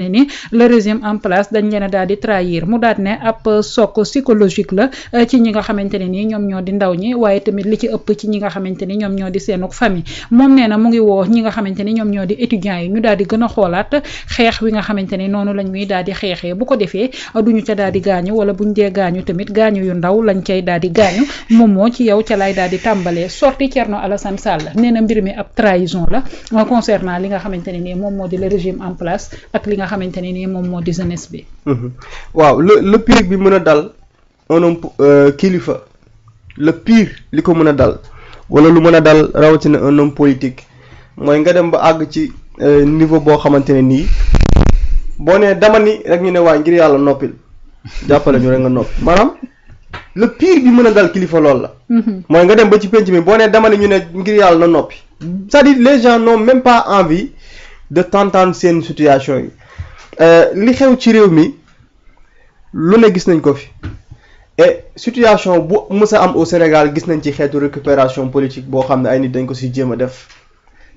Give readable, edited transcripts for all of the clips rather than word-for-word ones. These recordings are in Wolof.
ni le régime en place dañ leen a daal di trahir mu daal ne ab choc psychologique la ci ñi nga xamante ne nii ñoom ñoo di ndaw ñi waaye tamit li ci ëpp ci ñi nga xamante ni ñoom ñoo di seenuk famille moom nee na mu ngi woo ñi nga xamante ni ñoom ñoo di étudiants yi ñu daal di gën a xoolaat xeex wi nga xamante ni noonu lañ muy daal di xeexee bu ko defee duñu ca daal di gaañu wala buñ dee gaañu tamit gaañu yu ndaw lañ cay daal di gaañu moom moo ci yow ca lay daal di tàmbalee sorti Thierno Alassane Sall nee na mbir mi ab trahison la concernant li nga xamante ne nii moom moo di le régime en place ak li nga xamante ne nii moom moo di jeunesse bi. waaw le pire bi mën a dal un homme kilifa le pire li ko mën a dal wala lu mën a dal rawatina un homme politique mooy nga dem ba àgg ci niveau boo xamante ne nii boo nee dama ni rek ñu ne waa ngir yàlla noppil jàppale ñu rek nga noppi maanaam le pire bi mën a dal kilifa lool la. mooy nga dem ba ci penc mi boo nee dama ni ñu ne ngir yàlla na noppi c'est-à-dire les gens n'ont même pas envie de t'entendre seen situation yi li xew ci réew mi lu ne gis nañ ko fi et situation bu mës a am au Sénégal gis nañ ci xeetu récupération politique boo xam ne ay nit dañ ko si jéem a def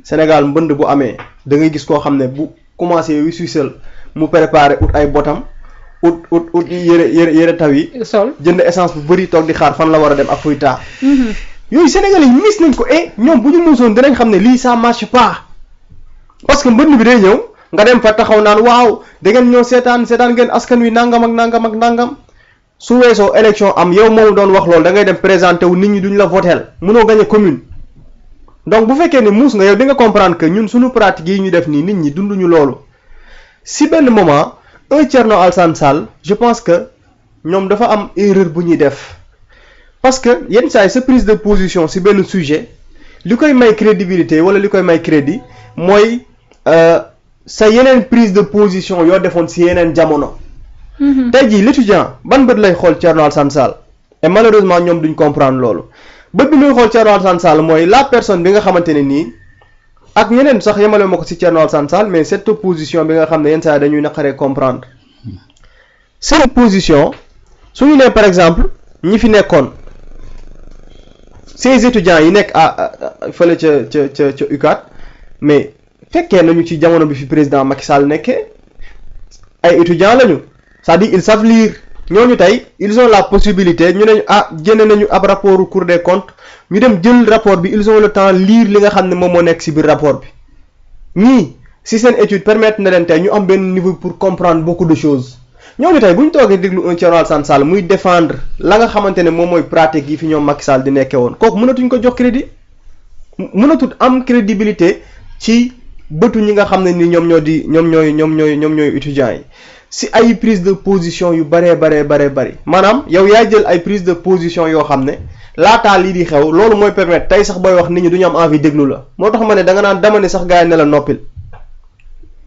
Sénégal mbënd bu amee da ngay gis koo xam ne bu commencé wi suisal mu préparé ut ay botam ut yëre taw yi sol jënd essence bu bëri toog di xaar fan la war a dem ak fuy taa yooyu Sénégalais yi mis nañ ko et ñoom bu ñu muusoon dinañ xam ne lii ça marche pas parce que mbënd bi day ñëw nga dem fa taxaw naan waaw da ngeen ñoo seetaan ngeen askan wi nangam ak nangam su weesoo élection am yow moom doon wax loolu da ngay dem présenté wu nit ñi duñ la votel mënoo gagné commune donc bu fekkee ne muus nga yow di nga comprendre que ñun suñu pratique yi ñu def nii nit ñi dunduñu loolu si benn moment un Thierno Alassane Sall je pense que ñoom dafa am erreur bu ñuy def parce que yenn saa yi sa prise de position si benn sujet li koy may crédibilité wala li koy may crédit mooy sa yeneen prise de position yoo defoon si yeneen jamono. tey jii l'étudiant ban bët lay xool Thierno Alassane Sall et malheureusement ñoom duñ comprendre loolu bët bi muy xool Thierno Alassane Sall mooy la personne bi nga xamante ne nii ak ñeneen sax yemale ma ko si Thierno Alassane Sall mais cette opposition bi nga xam ne yenn saa dañuy naqaree comprendre cette opposition su ñu nee par exemple ñi fi nekkoon ces étudiants yi nekk fële ca UCAD mais fekkee nañu ci jamono bi fi président Macky Sall nekkee ay étudiants lañu c'est-à-dire ils savent lire ñooñu tey ils ont la possibilité ñu ne génne nañu ab rapport au Cour des comptes ñu dem jël rapport bi ils ont le temps lire li nga xam ne moom moo nekk ci biir rapport bi ñii ci seen étude permettre na leen tey ñu am benn niveau pour comprendre beaucoup de choses ñooñu tey bu ñu toogee déglu un Thierno Alassane Sall muy défendre la nga xamante ne moom mooy pratique yi fi ñoom Macky Sall di nekkee woon kooku mënatuñ ko jox crédit mënatut am crédibilité ci bëtu ñi nga xam ne ni ñoom ñooy étudiants yi si ay prise de position yu bari maanaam yow yaay jël ay prise de position yoo xam ne laataa lii di xew loolu mooy permettre tey sax booy wax nit ñi du ñu am envie déglu la moo tax ma ne da nga naan dama ne sax gars yi ne la noppil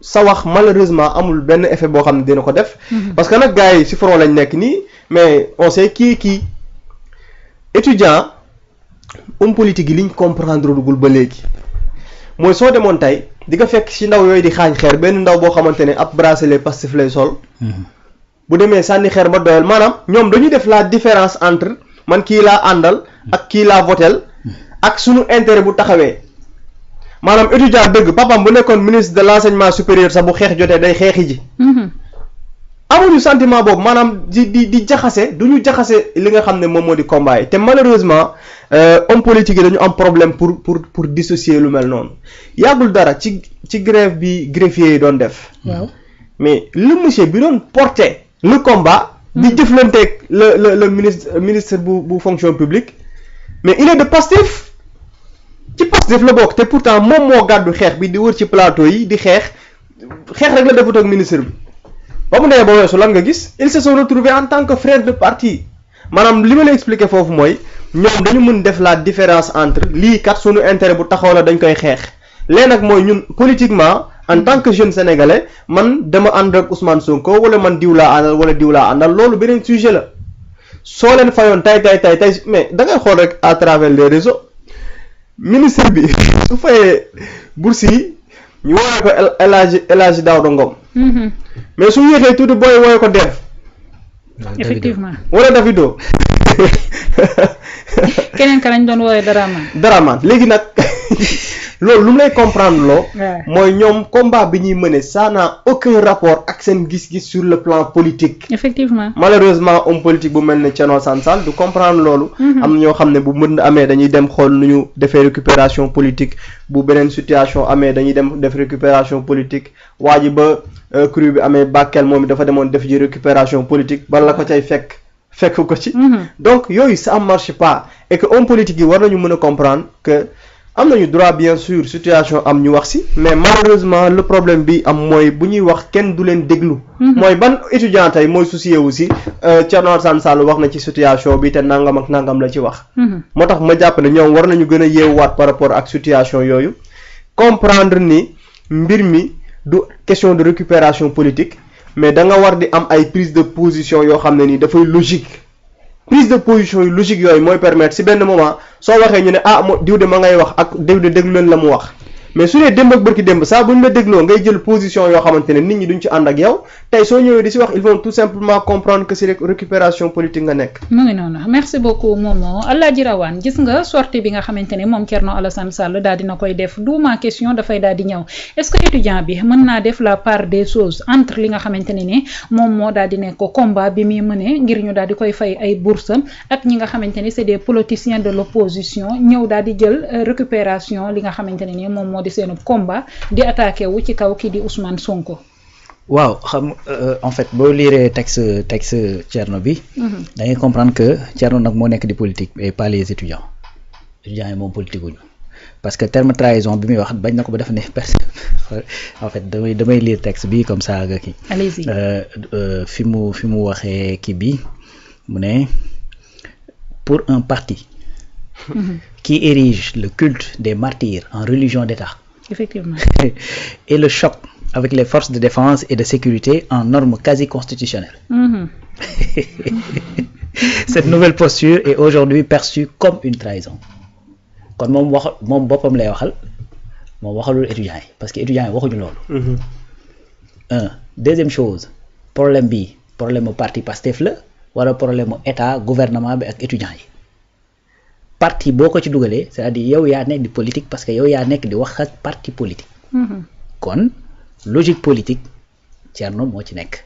sa wax malheureusement amul benn effet boo xam ne dina ko def. parce que nag gars yi si front lañ nekk nii mais on sait kii étudiant homme politique yi liñ comprendre dugul ba léegi mooy soo demoon tey di nga fekk ci ndaw yooyu di xaañ xeer benn ndaw boo xamante ne ab bracelet Pastef lay sol. bu demee sànni xeer ba doyal maanaam ñoom dañuy def la différence entre man kii laa àndal ak kii laa votel ak suñu intérêt bu taxawee maanaam étudiant dëgg papam bu nekkoon ministre de l'enseignement supérieur sax bu xeex jotee day xeexi ji. amuñu sentiment boobu maanaam di jaxase duñu jaxase li nga xam ne moom moo di combat yi te malheureusement homme politique yi dañu am problème pour dissocier lu mel noonu yàggul dara ci grève bi greffier yi doon def. waaw mais le monsieur bi doon porter le combat. di jëflanteeg le ministre bu fonction publique mais il est de Pastef ci Pastef la bokk te pourtant moom moo gàddu xeex bi di wër ci plateau yi di xeex rek la defut ak ministre bi. ba mu nee ba weesu lan nga gis ils se sont retrouvés en tant que frères de parti maanaam li ma la expliquer foofu mooy ñoom dañu mën def la différence entre lii kat sunu intérêt bu taxaw la dañ koy xeex léegi nag mooy ñun politiquement en tant que jeune sénégalais man dama ànd ak Ousmane Sonko wala man diw laa àndal wala diw laa àndal loolu beneen sujet la soo leen fayoon tey mais da ngay xool rek à travers les réseaux ministre bi su fayee bourse yi ñu woowee ko El Hadji Daouda Ngom. mais su yéexee tuuti booy wooye ko Dev. effectivement wala Davido. keneen ka lañ doon wooye Daraman. Daraman léegi nag loolu lu mu lay comprendre loo Ouais. mooy ñoom combat bi ñuy mener ça n'a aucun rapport ak seen gis-gis sur le plan politique effectivement. malheureusement homme politique bu mel ne Thierno Alassane Sall du comprendre loolu am na ñoo xam ne bu mën amee dañuy dem xool nu ñu defee récupération politique bu beneen situation amee dañuy dem def récupération politique waa ji ba crue bi amee Bakel moom it dafa demoon def ji récupération politique bala la ko cay fekk ko ci donc yooyu ça marche pas et que homme politique yi war nañu mën a comprendre que am nañu droit bien sûr situation am ñu wax ci mais malheureusement le problème bi am mooy bu ñuy wax kenn du leen déglu mooy ban étudiant tey mooy soucié aussi Thierno Alassane Sall wax na ci situation bi te nangam ak nangam la ci wax moo tax ma jàpp ne ñoom war nañu gën a yeewaat par rapport ak situation yooyu comprendre ni mbir mi du question de récupération politique mais da nga war di am ay prise de position yoo xam ne ni dafay logique prise de position yu logique yooyu mooy permettre ci benn moment soo waxee ñu ne diw de ma ngay wax ak diw de déglu leen la mu wax mais su dee démb ak bërki démb saa bu ñu la dégloo ngay jël position yoo xamante ne nit ñi duñ ci ànd ak yow tey soo ñëwee di ci wax ils vont tout simplement comprendre que c'est récupération politique nga nekk. mu ngi noonu merci beaucoup Momo Alaaji Rawaan gis nga sortie bi nga xamante ne moom Thierno Alassane Sall daal dina koy def du ma question dafay daal di ñëw est-ce que étudiant bi mën naa def la part des choses entre li nga xamante ne ni moom moo daal di nekk combat bi muy mëne ngir ñu daal di koy fay ay boursam ak ñi nga xamante ni c'est des politiciens de l'opposition ñëw daal di jël récupération li nga xamante ne ni moom moo di seenu combat di attaqué wu ci kaw kii di Ousmane Sonko. waaw xam en fait boo liiree texte Thierno bi. da ngay comprendre que Thierno nag moo nekk di politique et pas les étudiants yi moom politique wuñu parce que terme trahison bi muy wax bañ na ko ba def ne en fait damay lire texte bi comme ça nga kii. allez-y. fi mu waxee kii bi mu ne pour un parti. qui érige le culte des martyrs en religion d'État. Effectivement. Et le choc avec les forces de défense et de sécurité en normes quasi constitutionnelles. Cette nouvelle posture est aujourd'hui perçue comme une trahison. Kon moom boppam lay waxal moom waxalul étudiants yi parce que étudiants yi waxuñu loolu. Deuxième chose problème mu parti Pastef la wala problème mu état gouvernement bi ak étudiants yi. parti boo ko ci dugalee c'est-à-dire yow yaa nekk di politique parce que yow yaa nekk di wax ak parti politique. kon logique politique Thierno moo ci nekk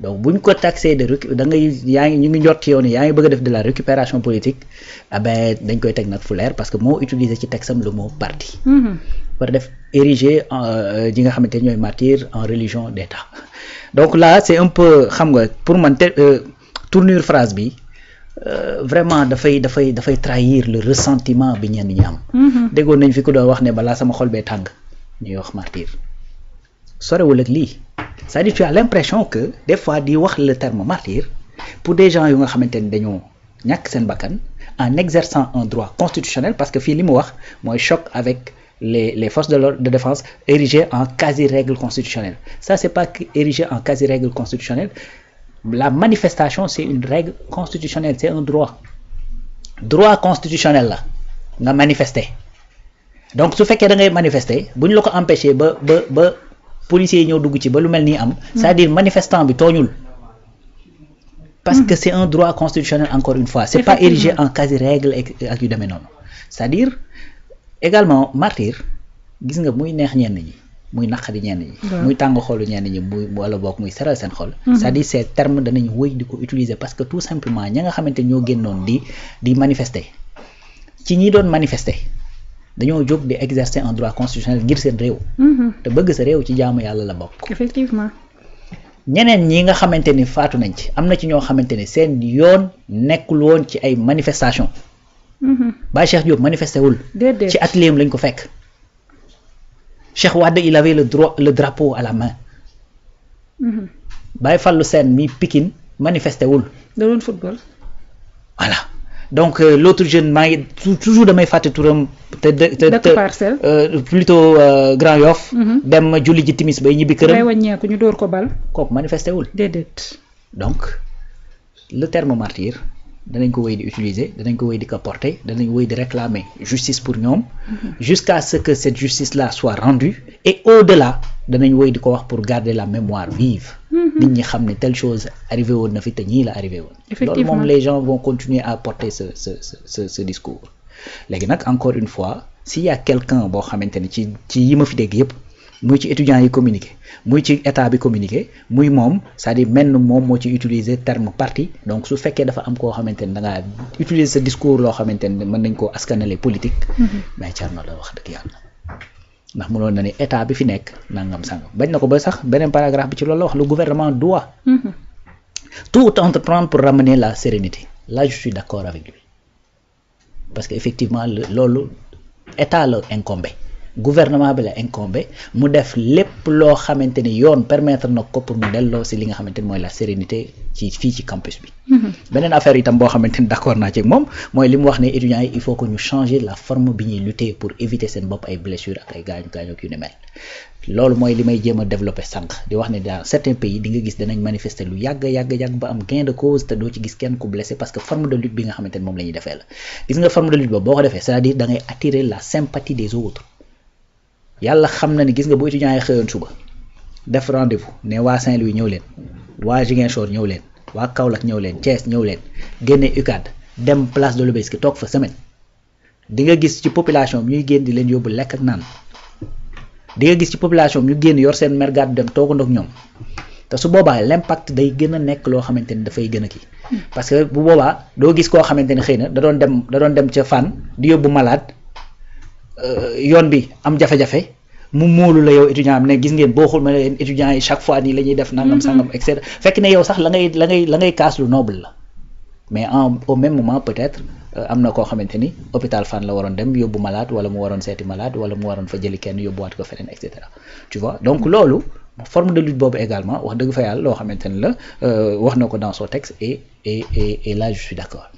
donc buñ ko taxé de ñu ngi njort ci yow ne yaa ngi bëgg a def de la récupération politique dañ koy teg nag fu leer parce que moo utiliser ci texam le mot parti. war def ériger ñi nga xamante ne ñooy martyrs en religion d'État donc là c'est un peu xam nga pour man tournure phrase bi. Vraiment dafay trahir le ressentiment bi ñenn ñi am. déggoon nañ fi ku doon wax ne balaa sama xol bee tàng ñuy wax martyr sorewul ak lii c'est-à-dire tu as l'impression que des fois di wax le terme martyr pour des gens yu nga xamante ni dañoo ñàkk seen bakkan en exerçant un droit constitutionnel parce que fii li mu wax mooy choc avec les forces de défense érigées en quasi-règle constitutionnelle ça c'est pas érigé en quasi-règle constitutionnelle. La manifestation c'est une règle constitutionnelle c'est un droit constitutionnel la nga manifester donc su fekkee da ngay manifester bu ñu la ko empêcher ba policiers yi ñëw dugg ci ba lu mel nii am c'est-à-dire manifestant bi tooñul parce que c'est un droit constitutionnel encore une fois c'est pas érigé en quasi-règle ak yu demee noonu c'est-à-dire également martyr gis nga muy neex ñenn ñi muy naqari ñenn ñi muy tàng xolu ñenn ñi muy wala boog muy seral seen xol c'est-à-dire ces termes danañ wëy di ko utiliser parce que tout simplement ña nga xamante ñoo génnoon di manifester ci ñi doon manifester dañoo jóg di exercer un droit constitutionnel ngir seen réew te bëgg sa réew ci jaamu yàlla la bokk effectivement ñeneen ñi nga xamante ni faatu nañ ci am na ci ñoo xamante ni seen yoon nekkul woon ci ay manifestation Baye Cheikh Diop manifesté wul ci atelier am lañ ko fekk Cheikh Wade il avait le drapeau à la main. Baye Fallou Sène mi Pikine manifesté wul. da doon football. voilà donc l'autre jeune maa ngi toujours damay fàtte turam. dëkk Parcelles. Plutôt Grand Yoff. dem julli ji timis bay ñibbi këram. bay wàññeeku ñu door ko bal. kooku manifesté wul. déedéet. donc le terme martyr danañ ko wéy di utiliser danañ ko wéy di ko porter danañ wéy di réclamer justice pour ñoom jusqu'à ce que cette justice là soit rendue et au-delà danañ wéy di ko wax pour garder la mémoire vive nit ñi xam ne telle chose arrivé woon na fi te ñii la arrivé woon loolu moom les gens vont continuer à porter ce discours léegi nag encore une fois s'il y a quelqu'un boo xamante ni ci yi ma fi dégg yëpp muy ci étudiants yi communiqué muy ci état bi communiqué muy moom c'est-à-dire moom moo ci utiliser terme parti donc su fekkee dafa am koo xamante ni da ngaa utiliser sa discours loo xamante ni mën nañ koo askanale politique mais Thierno la wax dëgg yàlla ndax mënoon na ni état bi fi nekk nangam sangam bañ na ko ba sax beneen paragraphe bi ci loolu la wax le gouvernement doit tout entreprendre pour ramener la sérénité là je suis d'accord avec lui parce que effectivement loolu état la incombé gouvernement bi la incombé mu def lépp loo xamante ni yoon permettre na ko pour mu delloo si li nga xamante ni mooy la sérénité ci fii ci campus bi beneen affaire itam boo xamante ni d'accord naa ci moom mooy li mu wax ne étudiants yi il faut que ñu changer la forme bi ñuy lutter pour éviter seen bopp ay blessures ak ay gaañu yu ni mel loolu mooy li may jéem a développer sànq di wax ne dans certains pays di nga gis danañ manifester lu yàgg ba am gain de cause te doo ci gis kenn ku blessé parce que forme de lutte bi nga xamante ni moom la ñuy defee la gis nga forme de lutte boobu boo ko defee c'est-à-dire da ngay attirer la sympathie des autres yàlla xam na ni gis nga bu étudiants yi xëyoon suba def rendez-vous ne waa Saint-Louis ñëw leen waa Ziguinchor ñëw leen waa Kaolack ñëw leen Thiès ñëw leen génne UCAD dem place de l'Obélisque toog fa semaine di nga gis ci population bi ñuy génn di leen yóbbu lekk ak naan di nga gis ci population bi ñu génn yor seen mergade dem toogandoo ak ñoom te su boobaa l'impact day gën a nekk loo xamante ni dafay gën a kii parce que bu boobaa doo gis koo xamante ni xëy na da doon dem ca Fann di yóbbu malade yoon bi am jafe-jafe mu móolu la yow étudiant am ne gis ngeen boo xul ma leen étudiants yi chaque fois nii la ñuy def nangam sangam et cetera fekk ne yow sax la ngay kaas lu noble la mais au même moment peut-être am na koo xamante ni hôpital Fann la waroon dem yóbbu malade wala mu waroon seeti malade wala mu waroon fa jëli kenn yóbbuwaat ko feneen et cetera tu vois donc loolu forme de lutte boobu également wax dëgg fa yàlla loo xamante ni la wax na ko dans son texte et là je suis d'accord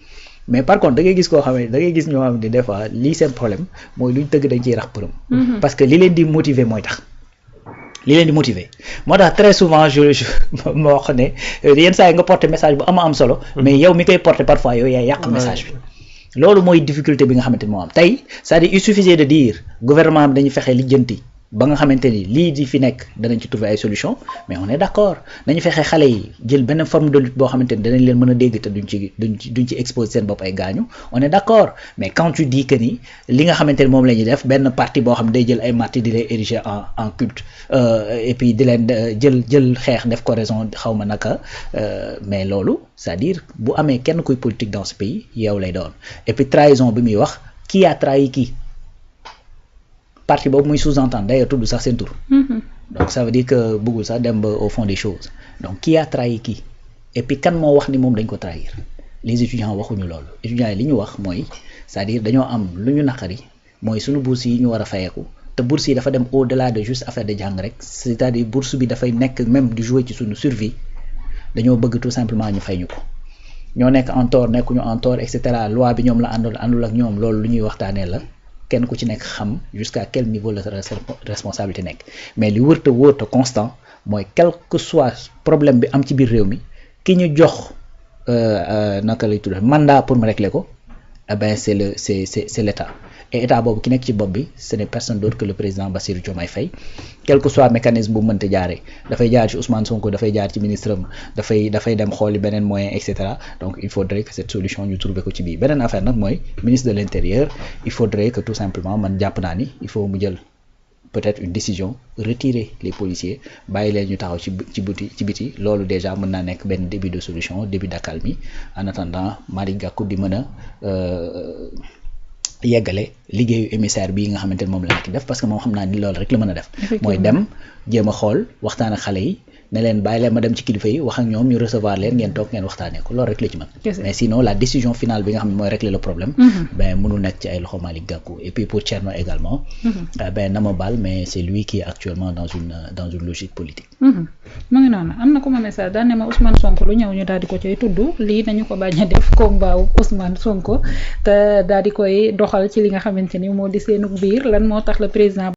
mais par contre da ngay gis koo xam ne da ngay gis ñoo xam ne des fois lii seen problème mooy luñ tëgg dañ ciy rax përëm parce que li leen di motiver mooy tax moo tax très souvent je ma wax ne yenn saa yi nga porter message bu am solo mais yow mi koy porter parfois yow yaay yàq message bi loolu mooy difficulté bi nga xamante ni moo am tey c'est-à-dire il suffisait de dire gouvernement bi dañu fexe lijjanti ba nga xamante ni lii di fi nekk danañ ci trouver ay solution mais on est d'accord nañu fexe xale yi jël benn forme de lutte boo xamante ni danañ leen mën a dégg te duñ ci exposer seen bopp ay gaañu on est d'accord mais quand tu dis que ni li nga xamante ni moom la ñuy def benn parti boo xam ne day jël ay martyrs di leen ériger en culte et puis di leen jël xeex def ko raison xaw ma naka mais loolu c'est-à-dire bu amee kenn kuy politique dans ce pays yow lay doon et puis trahison bi muy wax qui a trahi qui parti boobu muy sous-entendre d'ailleurs tudd sax seen tur donc ça veut dire que bëggul sax dem ba au fond des choses donc qui a trahi qui et puis kan moo wax ni moom dañ ko trahir les étudiants waxuñu loolu étudiants yi li ñu wax mooy c'est-à-dire dañoo am lu ñu naqari mooy suñu bourse yi ñu war a fayeeku te bourse yi dafa dem au-delà de juste affaire de jàng rek c'est-à-dire bourse bi dafay nekk même di jouer ci suñu survie dañoo bëgg tout simplement ñu fay ñu ko ñoo nekk en tort nekkuñu en tort et cetera loi bi ñoom la àndul ak ñoom loolu lu ñuy waxtaanee la kenn ku ci nekk xam jusqu'à quel niveau la responsabilité nekk mais li wërta wóorta constant mooy quel que soit problème bi am ci biir réew mi ki ñu jox naka lay tudd mandat pour mu régler ko eh ben c'est l'État et état boobu ki nekk ci bopp bi ce n'est personne d'autre que le président Bassirou Diomaye Faye quel que soit mécanisme bu mënta jaaree dafay jaar ci Ousmane Sonko dafay jaar ci ministre am dafay dem xooli beneen moyen et cetera donc il faudrait que cette solution ñu trouver ko ci bii beneen affaire nag mooy ministre de l'intérieur il faudrait que tout simplement man jàpp naa ni il faut mu jël peut-être une décision retirer les policiers bàyyi leen ñu taxaw ci biti loolu déjà mën naa nekk benn début de solution début d'accalmie en attendant Malick Gakou di mën a yeggale liggéeyu émissaire bii nga xamante ne moom la nekk def parce que moom xam naa ni loolu rek la mën a def mooy dem jéem a xool waxtaan ak xale yi ne leen bàyyi leen ma dem ci kilifa yi wax ak ñoom ñu recevoir leen ngeen toog ngeen waxtaanee ko loolu rek la ci mën mais sinon la décision finale bi nga xam ne mooy régler le problème ben mënul nekk ci ay loxo Malick Gakou et puis pour Thierno également ben na ma baal mais c'est lui qui est actuellement dans une logique politique mu ngi noonu am na ko ma message daan ne ma Ousmane Sonko lu ñëw ñu daal di ko cay tudd lii nañu ko bañ a def combat Ousmane Sonko te daal di koy doxal ci li nga xamante ni moo di seenu biir lan moo tax le président